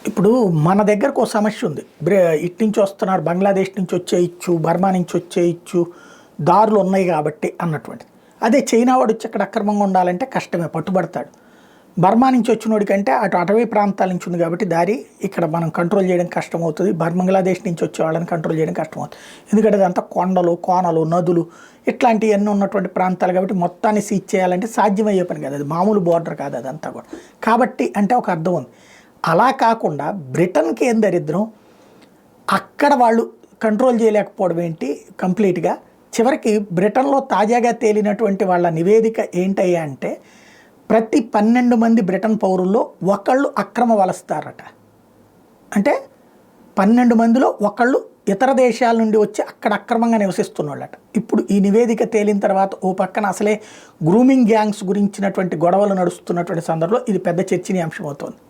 ఇప్పుడు మన దగ్గరకు ఒక సమస్య ఉంది. ఇటు నుంచి వస్తున్నారు, బంగ్లాదేశ్ నుంచి వచ్చేయచ్చు, బర్మా నుంచి వచ్చేయచ్చు, దారులు ఉన్నాయి కాబట్టి అన్నటువంటిది. అదే చైనా వాడు వచ్చి అక్కడ అక్రమంగా ఉండాలంటే కష్టమే, పట్టుబడతాడు. బర్మా నుంచి వచ్చినోడి కంటే అటు అటవీ ప్రాంతాల నుంచి ఉంది కాబట్టి దారి ఇక్కడ మనం కంట్రోల్ చేయడం కష్టమవుతుంది. బంగ్లాదేశ్ నుంచి వచ్చే వాళ్ళని కంట్రోల్ చేయడం కష్టమవుతుంది. ఎందుకంటే అదంతా కొండలు, కోనలు, నదులు ఇట్లాంటివన్నీ ఉన్నటువంటి ప్రాంతాలు కాబట్టి మొత్తాన్ని సీజ్ చేయాలంటే సాధ్యమయ్యే పని కాదు. అది మామూలు బోర్డర్ కాదు అదంతా కూడా. కాబట్టి అంటే ఒక అర్థం ఉంది. అలా కాకుండా బ్రిటన్కి ఏం దరిద్రం, అక్కడ వాళ్ళు కంట్రోల్ చేయలేకపోవడం ఏంటి కంప్లీట్గా. చివరికి బ్రిటన్లో తాజాగా తేలినటువంటి వాళ్ళ నివేదిక ఏంటయ్యా అంటే ప్రతి 12 మంది బ్రిటన్ పౌరుల్లో ఒకళ్ళు అక్రమ వలస్తారట. అంటే 12 మందిలో ఒకళ్ళు ఇతర దేశాల నుండి వచ్చి అక్కడ అక్రమంగా నివసిస్తున్న వాళ్ళట. ఇప్పుడు ఈ నివేదిక తేలిన తర్వాత ఓ పక్కన అసలే గ్రూమింగ్ గ్యాంగ్స్ గురించినటువంటి గొడవలు నడుస్తున్నటువంటి సందర్భంలో ఇది పెద్ద చర్చనీయాంశం అవుతోంది.